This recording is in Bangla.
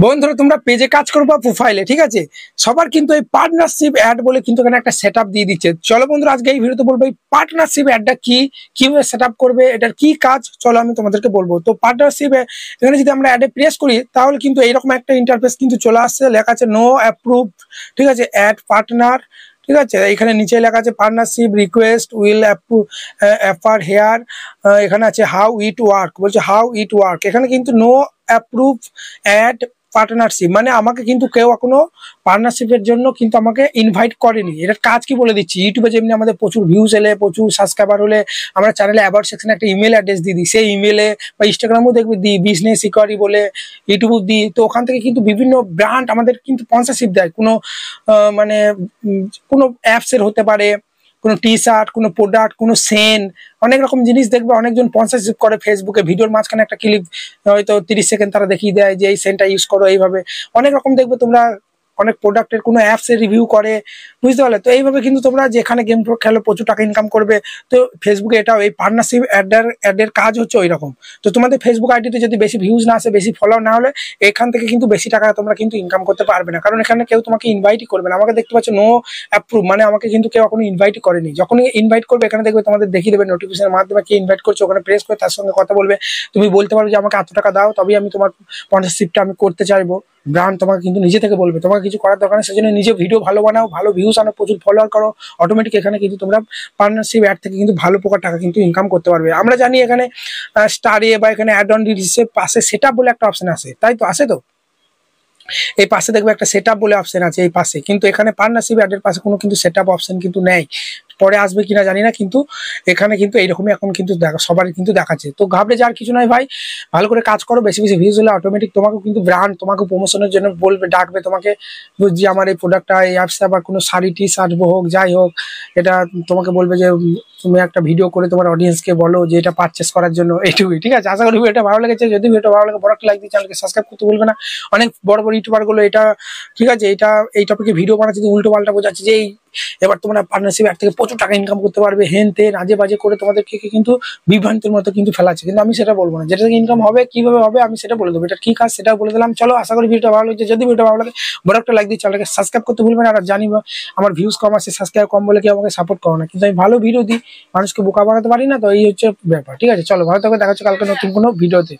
বন্ধুরা তোমরা পেজে কাজ করবা প্রোফাইলে, ঠিক আছে? সবার কিন্তু এই পার্টনারশিপ অ্যাড বলে কিন্তু এখানে একটা সেটআপ দিয়ে দিচ্ছে। চলো বন্ধুরা আজকে এই ভিডিওতে বলবো এই পার্টনারশিপ অ্যাডটা কি, কিভাবে সেটআপ করবে, এটার কি কাজ, চলো আমি তোমাদেরকে বলবো। তো পার্টনারশিপ এখানে যদি আমরা অ্যাডে প্রেস করি তাহলে কিন্তু এইরকম একটা ইন্টারফেস কিন্তু চলে আসছে, লেখা আছে নো অ্যাপ্রুভ, ঠিক আছে, অ্যাড পার্টনার, ঠিক আছে। এখানে নিচে লেখা আছে partnership request will appear here. এখানে আছে হাউ ইট ওয়ার্ক, বলছে হাউ ইট ওয়ার্ক। এখানে কিন্তু নো অ্যাপ্রুভ অ্যাড পার্টনারশিপ, মানে আমাকে কিন্তু কেউ এখনো পার্টনারশিপের জন্য কিন্তু আমাকে ইনভাইট করেনি। এটার কাজ কি বলে দিচ্ছি, ইউটিউবে যেমনি আমাদের প্রচুর ভিউজ এলে, প্রচুর সাবস্ক্রাইবার হলে আমরা চ্যানেলে অ্যাবাউট সেকশনে একটা ইমেল অ্যাড্রেস দিয়ে দিই, সেই ইমেলে বা ইনস্টাগ্রামেও দেখবে দিই, বিজনেস ইকোয়ারি বলে ইউটিউব দিই। তো ওখান থেকে কিন্তু বিভিন্ন ব্র্যান্ড আমাদের কিন্তু স্পন্সরশিপ দেয়, কোনো মানে কোনো অ্যাপসের হতে পারে, কোনো টি শার্ট, কোনো প্রোডাক্ট, কোনো সেন, অনেক রকম জিনিস দেখবে অনেকজন স্পন্সরশিপ করে ফেসবুকে। ভিডিওর মাঝখানে একটা ক্লিপ হয়তো 30 সেকেন্ড তারা দেখিয়ে দেয় যে এই সেনটা ইউজ করো এইভাবে। অনেক রকম দেখবে তোমরা অনেক প্রোডাক্টের কোনো অ্যাপসের রিভিউ করে, বুঝতে পারলে? তো এইভাবে কিন্তু তোমরা যেখানে গেম খেলো প্রচুর টাকা ইনকাম করবে। তো ফেসবুকে এটাও এই পার্টনারশিপ অ্যাডের কাজ হচ্ছে ওই রকম। তো তোমাদের ফেসবুক আইডিতে যদি বেশি ভিউজ না আসে, বেশি ফলোয়ার না হলে এখান থেকে কিন্তু বেশি টাকা তোমরা কিন্তু ইনকাম করতে পারবে না, কারণ এখানে কেউ তোমাকে ইনভাইটই করবে না। আমাকে দেখতে পাচ্ছ নো অ্যাপ্রুভ, মানে আমাকে কিন্তু কেউ এখনো ইনভাইটই করেনি। যখনই ইনভাইট করবে এখানে দেখবে তোমাদের দেখিয়ে দেবে নোটিফিকেশনের মাধ্যমে কে ইনভাইট করছে, ওখানে প্রেস করে তার সঙ্গে কথা বলবে। তুমি বলতে পারবে যে আমাকে এত টাকা দাও তবেই আমি তোমার স্পন্সরশিপটা আমি করতে চাইবো। ব্র্যান্ড তোমাকে কিন্তু নিজে থেকে বলবে, তোমাকে কিছু করার দরকার নেই। সেজন্য নিজে ভিডিও ভালো বানাও, ভালো ভিউজ আনো, প্রচুর ফলোয়ার করো, অটোমেটিক এখানে কিন্তু তোমরা পার্টনারশিপ অ্যাড থেকে কিন্তু ভালো প্রকার টাকা কিন্তু ইনকাম করতে পারবে। আমরা জানি এখানে স্টারে বা এখানে অ্যাড অন রিলিজের পাশে সেটআপ বলে একটা অপশন আছে, তাই তো? আসে তো এই পাশে দেখবে একটা সেটআপ বলে অপশন আছে এই পাশে, কিন্তু এখানে পার্টনারশিপ অ্যাডের পাশে কোনো কিন্তু সেটআপ অপশন কিন্তু নেই। পরে আসবে কিনা জানি না, কিন্তু এখানে কিন্তু এইরকমই এখন কিন্তু সবারই কিন্তু দেখাচ্ছে। তো ঘাবড়ে যাওয়ার কিছু নয় ভাই, ভালো করে কাজ করো, বেশি বেশি ভিউজ হলে অটোমেটিক তোমাকে কিন্তু ব্র্যান্ড তোমাকে প্রমোশনের জন্য বলবে, ডাকবে তোমাকে, যে আমার এই প্রোডাক্টটা এই অ্যাপসটা বা কোনো শাড়ি টি শার্ট হোক যাই হোক, এটা তোমাকে বলবে যে তুমি একটা ভিডিও করে তোমার অডিয়েন্সকে বলো যে এটা পারচেস করার জন্য, এইটুকুই। ঠিক আছে, আশা করি ভিডিওটা ভালো লেগেছে। যদি ভিডিওটা ভালো লাগে বড় একটা লাইক দিয়ে চ্যানেলকে সাবস্ক্রাইব করতে ভুলবে না। অনেক বড় বড় ইউটিউবার গুলো এটা, ঠিক আছে, এই টপিকে ভিডিও বানাচ্ছে, উল্টো পাল্টা বোঝাচ্ছে যে এবার তোমরা পার্টনারশিপ অ্যাড থেকে প্রচুর টাকা ইনকাম করতে পারবে, হেন তেন আজে বাজে করে তোমাদেরকে কিন্তু বিভ্রান্তির মতো কিন্তু ফেলাচ্ছে। কিন্তু আমি সেটা বলবো না, যেটা থেকে ইনকাম হবে কিভাবে হবে আমি সেটা বলে দেবো। এটা কি কাজ সেটা বলে দিলাম। চলো, আশা করি ভিডিওটা ভালো লাগছে। যদি ভিডিওটা ভালো লাগে বড় একটা লাইক দিয়ে চ্যানেলকে সাবস্ক্রাইব করতে ভুলবেন। আর জানি আমার ভিউজ কম আছে, সাবস্ক্রাইব কম বলে কি আমাকে সাপোর্ট করো না, কিন্তু আমি ভালো ভিডিও দিই, মানুষকে বোকা বানাতে পারি না। তো এই হচ্ছে ব্যাপার। ঠিক আছে, চলো ভালো থাকবে, দেখা হচ্ছে কালকে নতুন কোনো ভিডিওতে।